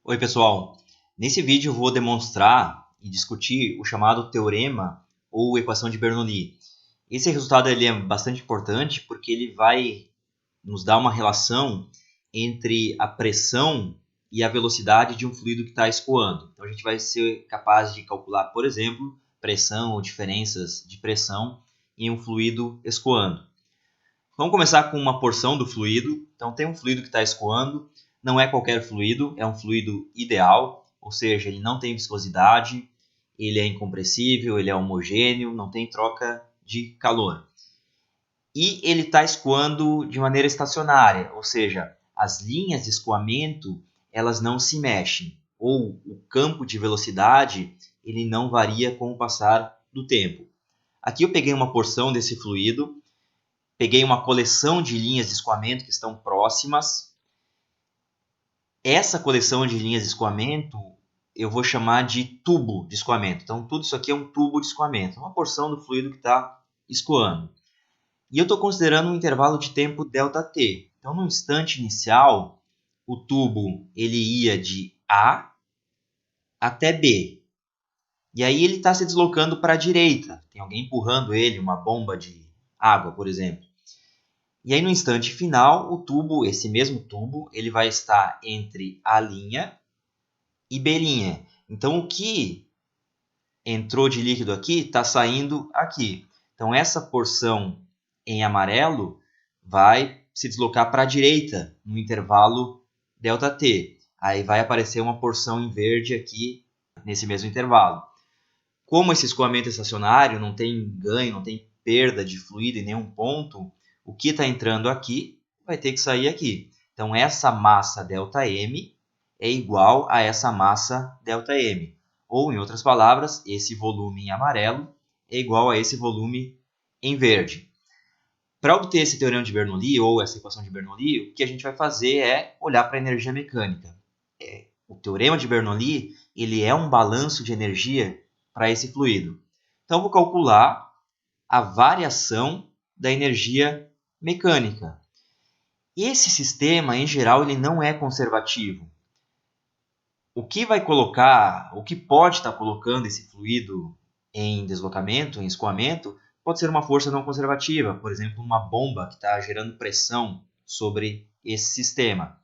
Oi, pessoal. Nesse vídeo eu vou demonstrar e discutir o chamado teorema ou equação de Bernoulli. Esse resultado ele é bastante importante porque ele vai nos dar uma relação entre a pressão e a velocidade de um fluido que está escoando. Então a gente vai ser capaz de calcular, por exemplo, pressão ou diferenças de pressão em um fluido escoando. Vamos começar com uma porção do fluido. Então tem um fluido que está escoando. Não é qualquer fluido, é um fluido ideal, ou seja, ele não tem viscosidade, ele é incompressível, ele é homogêneo, não tem troca de calor. E ele está escoando de maneira estacionária, ou seja, as linhas de escoamento elas não se mexem, ou o campo de velocidade ele não varia com o passar do tempo. Aqui eu peguei uma porção desse fluido, peguei uma coleção de linhas de escoamento que estão próximas. Essa coleção de linhas de escoamento eu vou chamar de tubo de escoamento. Então, tudo isso aqui é um tubo de escoamento, uma porção do fluido que está escoando. E eu estou considerando um intervalo de tempo ΔT. Então, no instante inicial, o tubo ele ia de A até B. E aí ele está se deslocando para a direita. Tem alguém empurrando ele, uma bomba de água, por exemplo. E aí no instante final, o tubo, esse mesmo tubo, ele vai estar entre A' e B'. Então o que entrou de líquido aqui está saindo aqui. Então essa porção em amarelo vai se deslocar para a direita no intervalo ΔT. Aí vai aparecer uma porção em verde aqui nesse mesmo intervalo. Como esse escoamento é estacionário, não tem ganho, não tem perda de fluido em nenhum ponto, o que está entrando aqui vai ter que sair aqui. Então, essa massa ΔM é igual a essa massa ΔM. Ou, em outras palavras, esse volume em amarelo é igual a esse volume em verde. Para obter esse teorema de Bernoulli, ou essa equação de Bernoulli, o que a gente vai fazer é olhar para a energia mecânica. O teorema de Bernoulli ele é um balanço de energia para esse fluido. Então, eu vou calcular a variação da energia mecânica. Esse sistema, em geral, ele não é conservativo. O que pode estar colocando esse fluido em deslocamento, em escoamento, pode ser uma força não conservativa, por exemplo, uma bomba que está gerando pressão sobre esse sistema,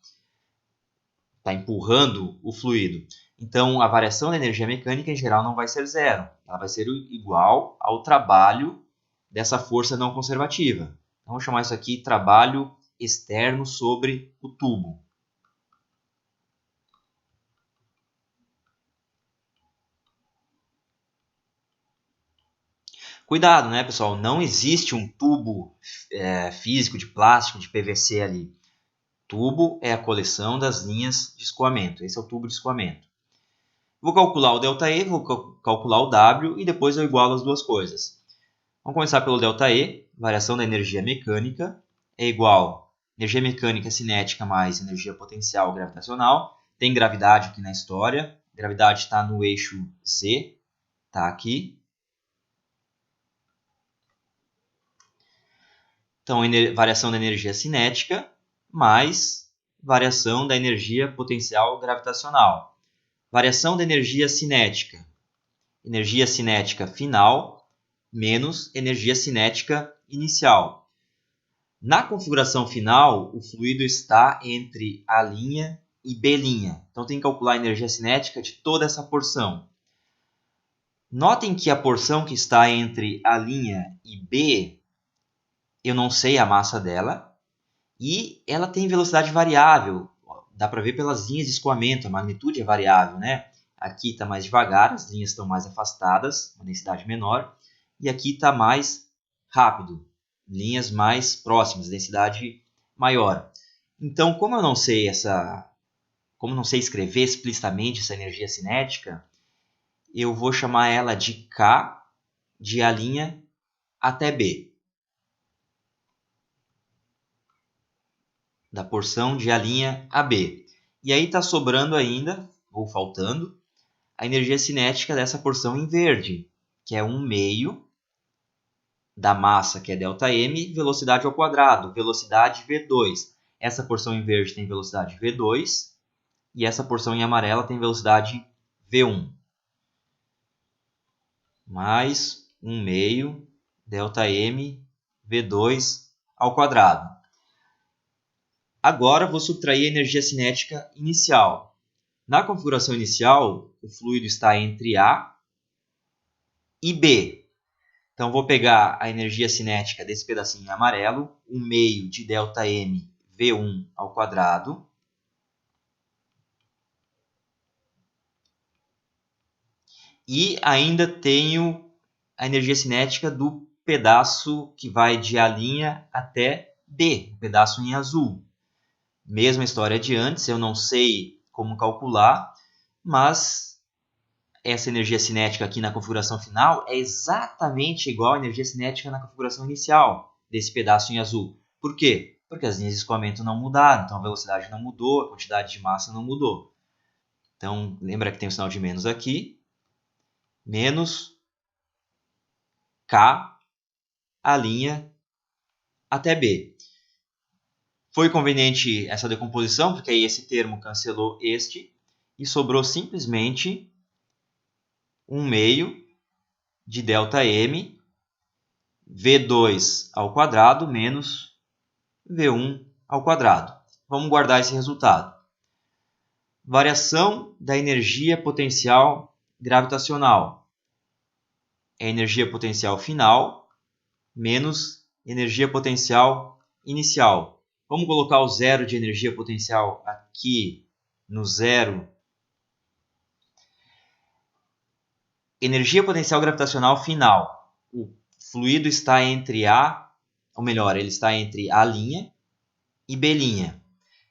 está empurrando o fluido. Então, a variação da energia mecânica, em geral, não vai ser zero. Ela vai ser igual ao trabalho dessa força não conservativa. Então, vou chamar isso aqui de trabalho externo sobre o tubo. Cuidado, né, pessoal? Não existe um tubo físico de plástico, de PVC ali. Tubo é a coleção das linhas de escoamento. Esse é o tubo de escoamento. Vou calcular o ΔE, vou calcular o W e depois eu igualo as duas coisas. Vamos começar pelo ΔE. Variação da energia mecânica é igual a energia mecânica cinética mais energia potencial gravitacional. Tem gravidade aqui na história. A gravidade está no eixo Z. Está aqui. Então, variação da energia cinética mais variação da energia potencial gravitacional. Variação da energia cinética final menos energia cinética inicial. Na configuração final, o fluido está entre A' e B'. Então, tem que calcular a energia cinética de toda essa porção. Notem que a porção que está entre A' e B, eu não sei a massa dela, e ela tem velocidade variável. Dá para ver pelas linhas de escoamento, a magnitude é variável, né? Aqui está mais devagar, as linhas estão mais afastadas, uma densidade menor, e aqui está mais rápido, linhas mais próximas, densidade maior. Então, como eu não sei escrever explicitamente essa energia cinética, eu vou chamar ela de K de A' até B. Da porção de A' a B. E aí está sobrando ainda, ou faltando, a energia cinética dessa porção em verde, que é 1/2 da massa, que é ΔM, velocidade ao quadrado, velocidade V2. Essa porção em verde tem velocidade V2, e essa porção em amarela tem velocidade V1. Mais 1 meio ΔM V2 ao quadrado. Agora vou subtrair a energia cinética inicial. Na configuração inicial, o fluido está entre A e B. Então vou pegar a energia cinética desse pedacinho em amarelo, 1 meio de ΔM V1 ao quadrado. E ainda tenho a energia cinética do pedaço que vai de A' até B, o pedaço em azul. Mesma história de antes, eu não sei como calcular, mas essa energia cinética aqui na configuração final é exatamente igual à energia cinética na configuração inicial desse pedaço em azul. Por quê? Porque as linhas de escoamento não mudaram, então a velocidade não mudou, a quantidade de massa não mudou. Então, lembra que tem o sinal de menos aqui, menos K, A' até B. Foi conveniente essa decomposição, porque aí esse termo cancelou este, e sobrou simplesmente 1 meio de ΔM V2 ao quadrado menos V1 ao quadrado. Vamos guardar esse resultado. Variação da energia potencial gravitacional é energia potencial final menos energia potencial inicial. Vamos colocar o zero de energia potencial aqui no zero. Energia potencial gravitacional final. O fluido está entre A, ou melhor, ele está entre A' e B'.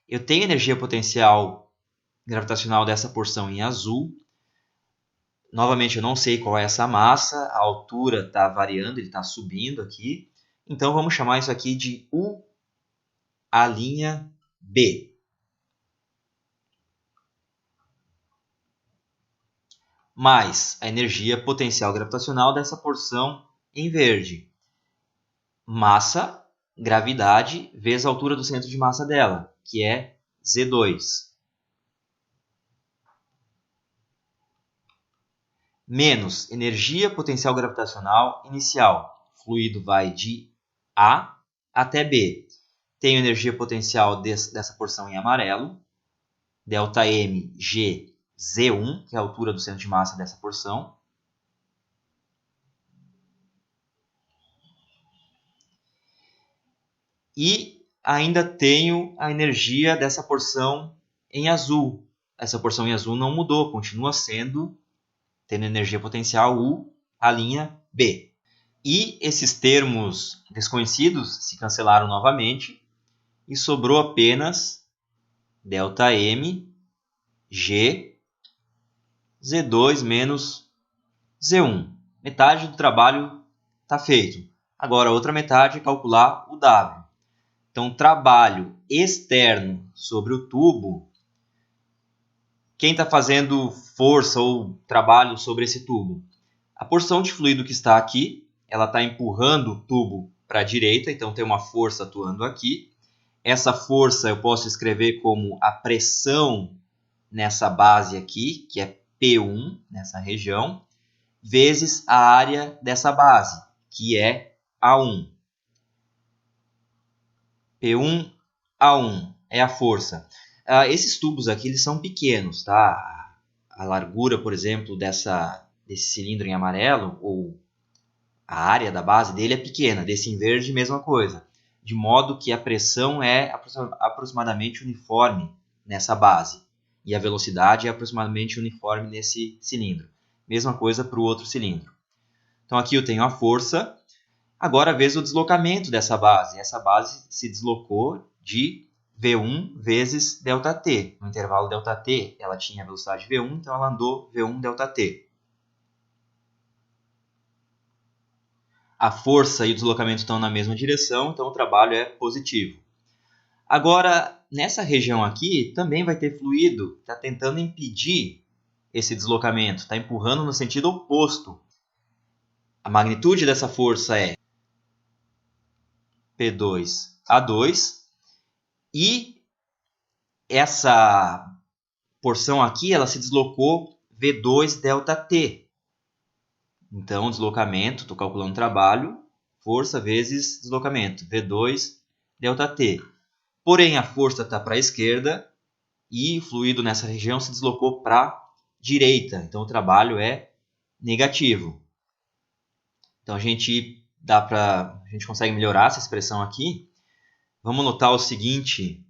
Eu tenho energia potencial gravitacional dessa porção em azul. Novamente, eu não sei qual é essa massa, a altura está variando, ele está subindo aqui. Então, vamos chamar isso aqui de UA'(B). Mais a energia potencial gravitacional dessa porção em verde. Massa, gravidade, vezes a altura do centro de massa dela, que é Z2. Menos energia potencial gravitacional inicial. O fluido vai de A até B. Tenho energia potencial dessa porção em amarelo, ΔM G Z1, que é a altura do centro de massa dessa porção. E ainda tenho a energia dessa porção em azul. Essa porção em azul não mudou, continua tendo energia potencial UA'(B). E esses termos desconhecidos se cancelaram novamente e sobrou apenas ΔM G Z2 menos Z1. Metade do trabalho está feito. Agora, a outra metade é calcular o W. Então, trabalho externo sobre o tubo. Quem está fazendo força ou trabalho sobre esse tubo? A porção de fluido que está aqui, ela está empurrando o tubo para a direita, então tem uma força atuando aqui. Essa força eu posso escrever como a pressão nessa base aqui, que é P1, nessa região, vezes a área dessa base, que é A1. P1, A1 é a força. Esses tubos aqui eles são pequenos, tá? A largura, por exemplo, desse cilindro em amarelo, ou a área da base dele é pequena. Desse em verde, mesma coisa. De modo que a pressão é aproximadamente uniforme nessa base. E a velocidade é aproximadamente uniforme nesse cilindro. Mesma coisa para o outro cilindro. Então aqui eu tenho a força. Agora vezes o deslocamento dessa base. Essa base se deslocou de V1 vezes ΔT. No intervalo ΔT ela tinha a velocidade V1, então ela andou V1 ΔT. A força e o deslocamento estão na mesma direção, então o trabalho é positivo. Agora, nessa região aqui, também vai ter fluido que está tentando impedir esse deslocamento, está empurrando no sentido oposto. A magnitude dessa força é P2A2 e essa porção aqui ela se deslocou V2 ΔT. Então, deslocamento, estou calculando trabalho, força vezes deslocamento, V2 ΔT. Porém, a força está para a esquerda e o fluido nessa região se deslocou para a direita. Então, o trabalho é negativo. Então, a gente consegue melhorar essa expressão aqui. Vamos notar o seguinte: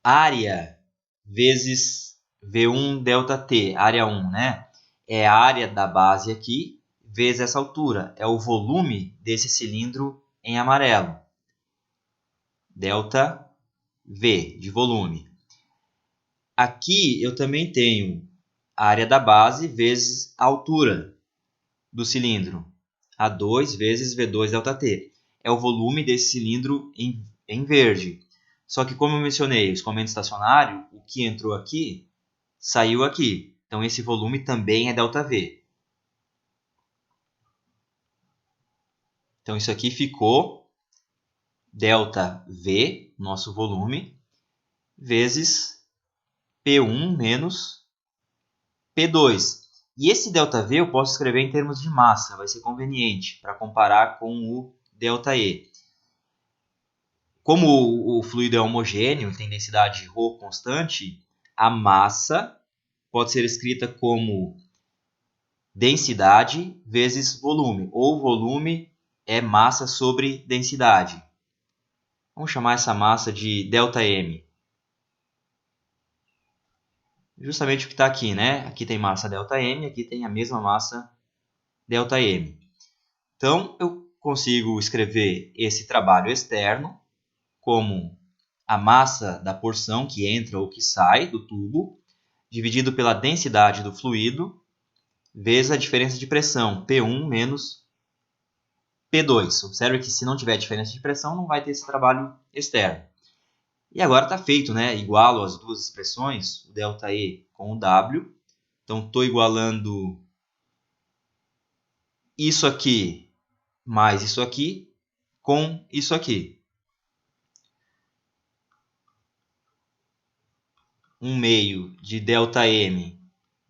área vezes V1 ΔT, área 1, né? É a área da base aqui, vezes essa altura. É o volume desse cilindro em amarelo. ΔV, de volume. Aqui eu também tenho a área da base vezes a altura do cilindro. A2 vezes V2 ΔT. É o volume desse cilindro em verde. Só que, como eu mencionei, o escoamento estacionário, o que entrou aqui, saiu aqui. Então, esse volume também é ΔV. Então, isso aqui ficou ΔV, nosso volume, vezes P1 menos P2. E esse ΔV eu posso escrever em termos de massa, vai ser conveniente para comparar com o ΔE. Como o fluido é homogêneo, tem densidade ρ constante, a massa pode ser escrita como densidade vezes volume, ou volume é massa sobre densidade. Vamos chamar essa massa de ΔM. Justamente o que está aqui, né? Aqui tem massa ΔM, aqui tem a mesma massa ΔM. Então, eu consigo escrever esse trabalho externo como a massa da porção que entra ou que sai do tubo, dividido pela densidade do fluido, vezes a diferença de pressão, P1 menos P2. Observe que se não tiver diferença de pressão, não vai ter esse trabalho externo. E agora está feito, né? Igualo as duas expressões, o ΔE com o W. Então, estou igualando isso aqui mais isso aqui com isso aqui. 1 meio de ΔM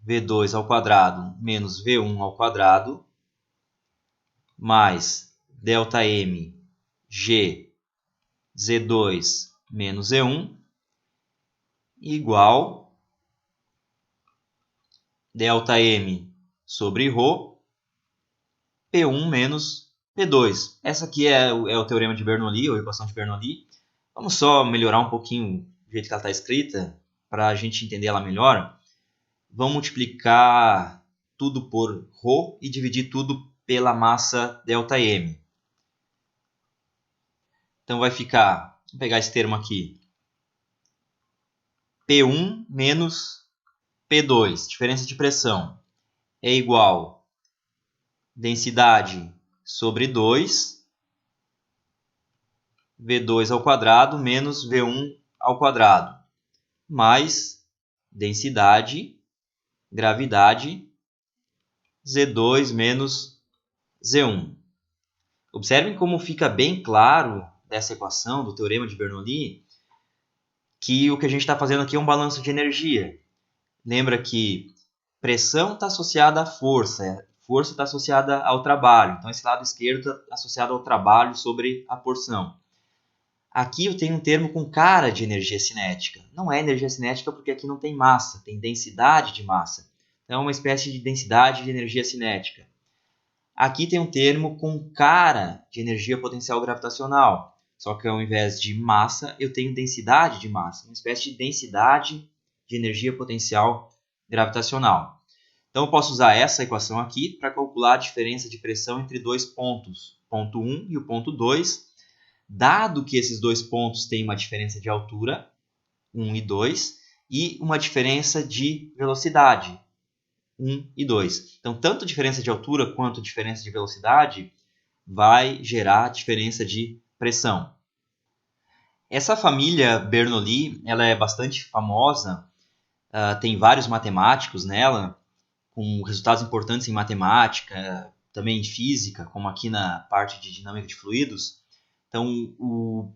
V2 ao quadrado menos V1 ao quadrado mais ΔM G Z2 menos Z1 igual ΔM sobre ρ P1 menos P2. Essa aqui é o teorema de Bernoulli, ou equação de Bernoulli. Vamos só melhorar um pouquinho o jeito que ela está escrita, para a gente entender ela melhor. Vamos multiplicar tudo por ρ e dividir tudo pela massa ΔM. Então vai ficar, vou pegar esse termo aqui, P1 menos P2, diferença de pressão, é igual densidade sobre 2, V2 ao quadrado menos V1 ao quadrado, mais densidade, gravidade, Z2 menos Z1. Observem como fica bem claro dessa equação do teorema de Bernoulli que o que a gente está fazendo aqui é um balanço de energia. Lembra que pressão está associada à força, força está associada ao trabalho. Então, esse lado esquerdo está associado ao trabalho sobre a porção. Aqui eu tenho um termo com cara de energia cinética. Não é energia cinética porque aqui não tem massa, tem densidade de massa. Então, é uma espécie de densidade de energia cinética. Aqui tem um termo com cara de energia potencial gravitacional. Só que ao invés de massa, eu tenho densidade de massa. Uma espécie de densidade de energia potencial gravitacional. Então, eu posso usar essa equação aqui para calcular a diferença de pressão entre dois pontos, ponto 1 e o ponto 2, dado que esses dois pontos têm uma diferença de altura, 1 e 2, e uma diferença de velocidade, 1 e 2. Então, tanto diferença de altura quanto diferença de velocidade vai gerar diferença de pressão. Essa família Bernoulli ela é bastante famosa, tem vários matemáticos nela, com resultados importantes em matemática, também em física, como aqui na parte de dinâmica de fluidos. Então, o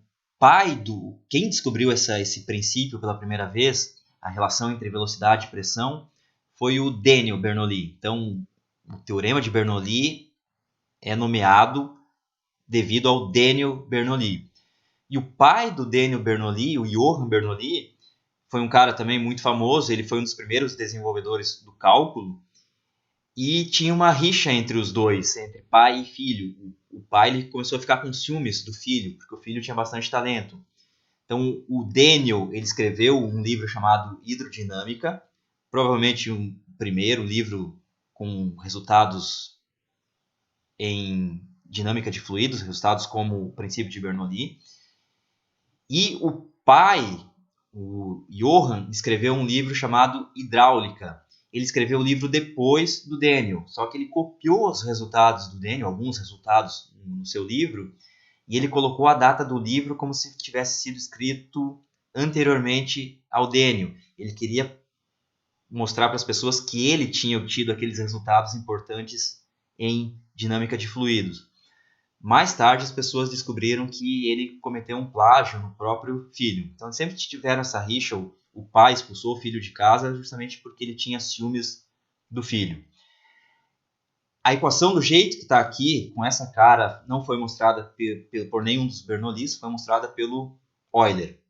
Quem descobriu esse princípio pela primeira vez, a relação entre velocidade e pressão, foi o Daniel Bernoulli. Então, o teorema de Bernoulli é nomeado devido ao Daniel Bernoulli. E o pai do Daniel Bernoulli, o Johann Bernoulli, foi um cara também muito famoso, ele foi um dos primeiros desenvolvedores do cálculo, e tinha uma rixa entre os dois, entre pai e filho. O pai ele começou a ficar com ciúmes do filho, porque o filho tinha bastante talento. Então, o Daniel ele escreveu um livro chamado Hidrodinâmica, provavelmente um primeiro livro com resultados em dinâmica de fluidos, resultados como o princípio de Bernoulli. E o pai, o Johann, escreveu um livro chamado Hidráulica. Ele escreveu o livro depois do Daniel, só que ele copiou os resultados do Daniel, alguns resultados no seu livro, e ele colocou a data do livro como se tivesse sido escrito anteriormente ao Daniel. Ele queria mostrar para as pessoas que ele tinha obtido aqueles resultados importantes em dinâmica de fluidos. Mais tarde, as pessoas descobriram que ele cometeu um plágio no próprio filho. Então, sempre tiveram essa rixa. O pai expulsou o filho de casa justamente porque ele tinha ciúmes do filho. A equação do jeito que está aqui, com essa cara, não foi mostrada por nenhum dos Bernoullis, foi mostrada pelo Euler.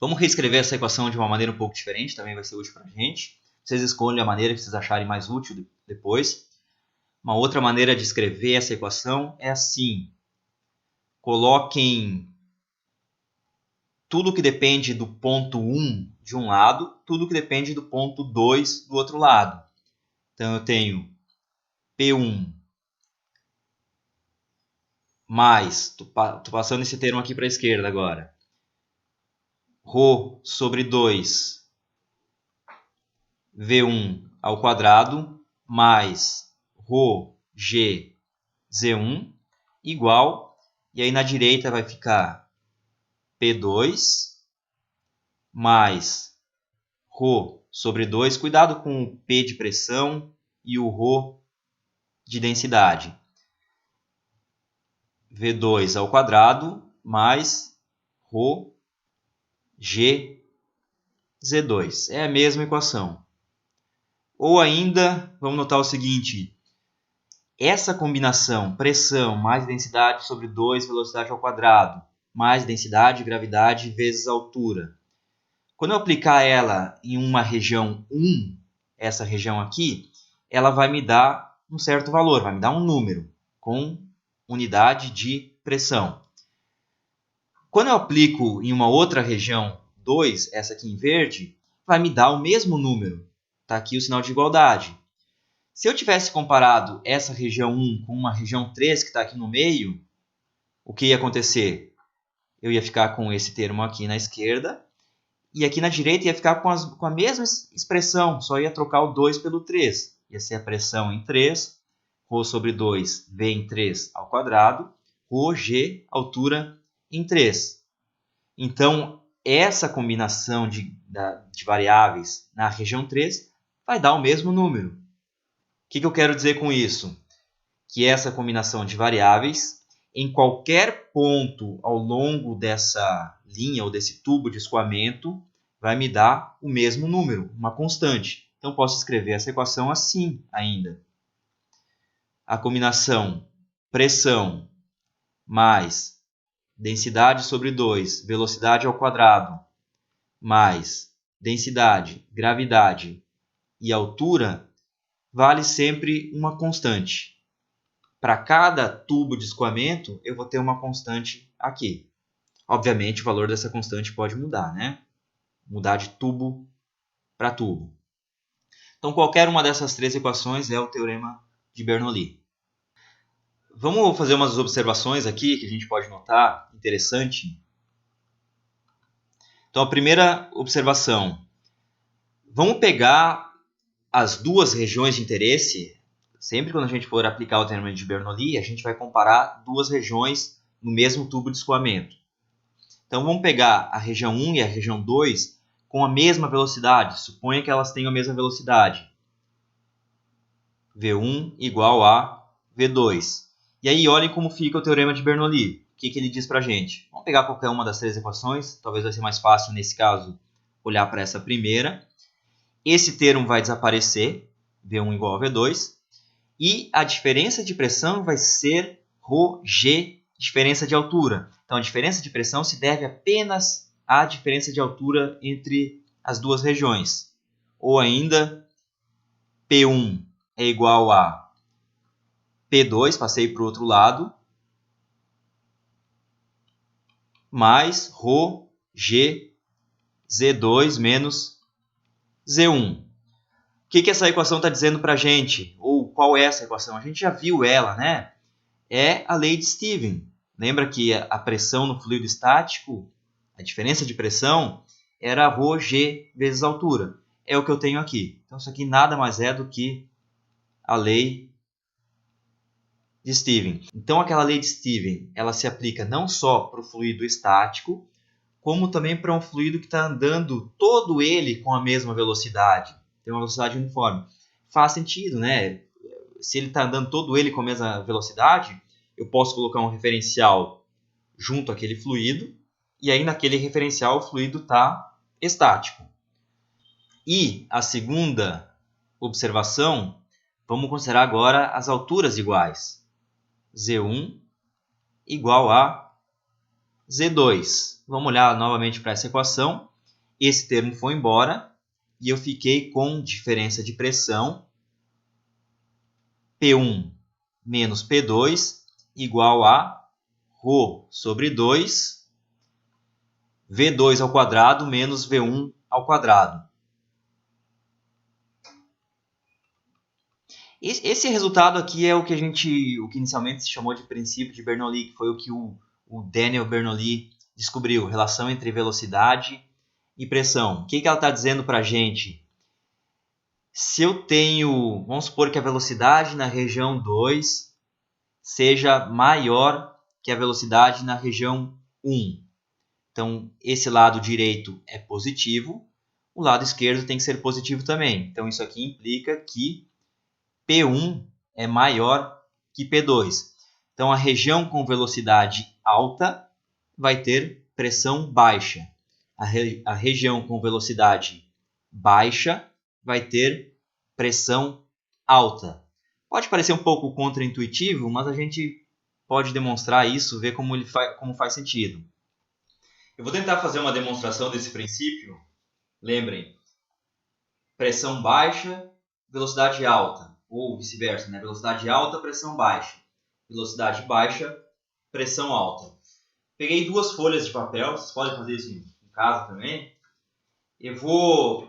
Vamos reescrever essa equação de uma maneira um pouco diferente, também vai ser útil para a gente. Vocês escolhem a maneira que vocês acharem mais útil depois. Uma outra maneira de escrever essa equação é assim. Coloquem tudo que depende do ponto 1 de um lado, tudo que depende do ponto 2 do outro lado. Então, eu tenho P1 mais, estou passando esse termo aqui para a esquerda agora, ρ sobre 2 V1 ao quadrado mais ρg Z1 igual, e aí na direita vai ficar P2 mais ρ sobre 2, cuidado com o P de pressão e o ρ de densidade, V2 ao quadrado mais ρg Z2. É a mesma equação. Ou ainda, vamos notar o seguinte, essa combinação pressão mais densidade sobre 2 velocidade ao quadrado, mais densidade, gravidade vezes altura. Quando eu aplicar ela em uma região 1, essa região aqui, ela vai me dar um certo valor, vai me dar um número com unidade de pressão. Quando eu aplico em uma outra região 2, essa aqui em verde, vai me dar o mesmo número. Está aqui o sinal de igualdade. Se eu tivesse comparado essa região 1 com uma região 3 que está aqui no meio, o que ia acontecer? Eu ia ficar com esse termo aqui na esquerda, e aqui na direita ia ficar com a mesma expressão, só ia trocar o 2 pelo 3. Ia ser a pressão em 3, ρ sobre 2, V em 3 ao quadrado, ρg, altura em 3. Então, essa combinação de variáveis na região 3 vai dar o mesmo número. O que eu quero dizer com isso? Que essa combinação de variáveis, em qualquer ponto ao longo dessa linha ou desse tubo de escoamento, vai me dar o mesmo número, uma constante. Então, posso escrever essa equação assim ainda. A combinação pressão mais densidade sobre 2, velocidade ao quadrado, mais densidade, gravidade e altura, vale sempre uma constante. Para cada tubo de escoamento, eu vou ter uma constante aqui. Obviamente, o valor dessa constante pode mudar, né? Mudar de tubo para tubo. Então, qualquer uma dessas três equações é o teorema de Bernoulli. Vamos fazer umas observações aqui que a gente pode notar, interessante. Então, a primeira observação. Vamos pegar as duas regiões de interesse. Sempre quando a gente for aplicar o teorema de Bernoulli, a gente vai comparar duas regiões no mesmo tubo de escoamento. Então, vamos pegar a região 1 e a região 2 com a mesma velocidade. Suponha que elas tenham a mesma velocidade. V1 igual a V2. E aí, olhem como fica o teorema de Bernoulli. O que ele diz para a gente? Vamos pegar qualquer uma das 3 equações. Talvez vai ser mais fácil, nesse caso, olhar para essa primeira. Esse termo vai desaparecer, V1 igual a V2. E a diferença de pressão vai ser ρg, diferença de altura. Então, a diferença de pressão se deve apenas à diferença de altura entre as duas regiões. Ou ainda, P1 é igual a P2, passei para o outro lado, mais ρg Z2 menos Z1. O que essa equação está dizendo para a gente? Ou qual é essa equação? A gente já viu ela, né? É a lei de Stevens. Lembra que a pressão no fluido estático, a diferença de pressão, era ρg vezes a altura. É o que eu tenho aqui. Então, isso aqui nada mais é do que a lei de Stevens. Então, aquela lei de Stevens, ela se aplica não só para o fluido estático, como também para um fluido que está andando todo ele com a mesma velocidade. Tem uma velocidade uniforme. Faz sentido, né? Se ele está andando todo ele com a mesma velocidade, eu posso colocar um referencial junto àquele fluido, e aí naquele referencial o fluido está estático. E a segunda observação, vamos considerar agora as alturas iguais. Z1 igual a Z2. Vamos olhar novamente para essa equação. Esse termo foi embora e eu fiquei com diferença de pressão P1 menos P2 igual a ρ sobre 2 V2 ao quadrado menos V1 ao quadrado. Esse resultado aqui é o que inicialmente se chamou de princípio de Bernoulli, que foi o que o Daniel Bernoulli descobriu, relação entre velocidade e pressão. O que ela está dizendo para a gente? Se eu tenho, vamos supor que a velocidade na região 2 seja maior que a velocidade na região 1. Então, esse lado direito é positivo, o lado esquerdo tem que ser positivo também. Então, isso aqui implica que P1 é maior que P2. Então, a região com velocidade alta vai ter pressão baixa. A região com velocidade baixa vai ter pressão alta. Pode parecer um pouco contraintuitivo, mas a gente pode demonstrar isso, ver como faz sentido. Eu vou tentar fazer uma demonstração desse princípio. Lembrem, pressão baixa, velocidade alta. Ou vice-versa, né? Velocidade alta, pressão baixa. Velocidade baixa, pressão alta. Peguei 2 folhas de papel, vocês podem fazer isso em casa também. Eu vou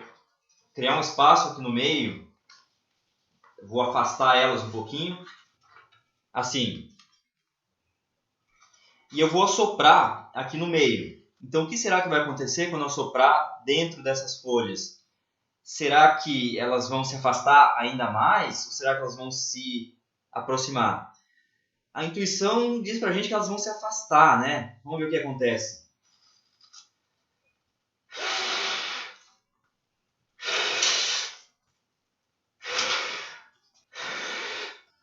criar um espaço aqui no meio. Eu vou afastar elas um pouquinho. Assim. E eu vou assoprar aqui no meio. Então, o que será que vai acontecer quando eu assoprar dentro dessas folhas? Será que elas vão se afastar ainda mais? Ou será que elas vão se aproximar? A intuição diz pra gente que elas vão se afastar, né? Vamos ver o que acontece.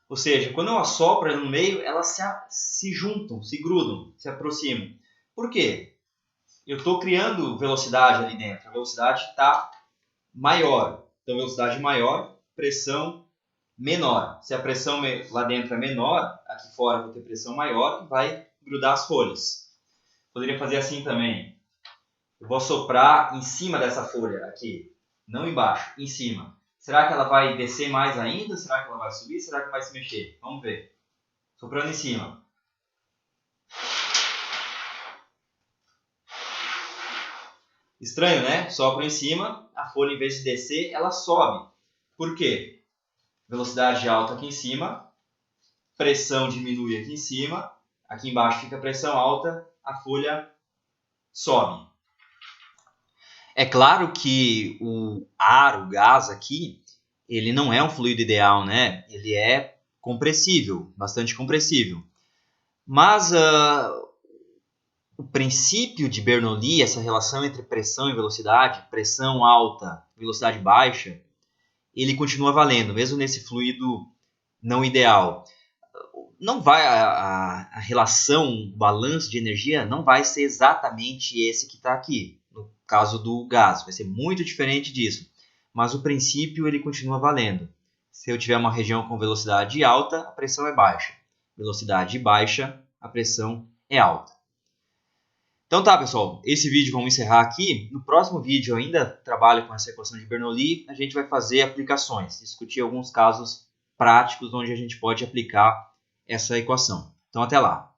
Ou seja, quando eu assopro no meio, elas se juntam, se grudam, se aproximam. Por quê? Eu estou criando velocidade ali dentro. A velocidade está maior. Então, velocidade maior, pressão menor. Se a pressão lá dentro é menor, aqui fora eu vou ter pressão maior e vai grudar as folhas. Poderia fazer assim também. Eu vou soprar em cima dessa folha aqui, não embaixo, em cima. Será que ela vai descer mais ainda? Será que ela vai subir? Será que vai se mexer? Vamos ver. Soprando em cima. Estranho, né? Sopro em cima, a folha em vez de descer, ela sobe. Por quê? Velocidade alta aqui em cima, pressão diminui aqui em cima, aqui embaixo fica pressão alta, a folha sobe. É claro que o ar, o gás aqui, ele não é um fluido ideal, né? Ele é compressível, bastante compressível. Mas o princípio de Bernoulli, essa relação entre pressão e velocidade, pressão alta, velocidade baixa, ele continua valendo, mesmo nesse fluido não ideal. não vai a relação, o balanço de energia não vai ser exatamente esse que está aqui. No caso do gás, vai ser muito diferente disso. Mas o princípio ele continua valendo. Se eu tiver uma região com velocidade alta, a pressão é baixa. Velocidade baixa, a pressão é alta. Então tá, pessoal, esse vídeo vamos encerrar aqui. No próximo vídeo eu ainda trabalho com essa equação de Bernoulli. A gente vai fazer aplicações, discutir alguns casos práticos onde a gente pode aplicar essa equação. Então até lá.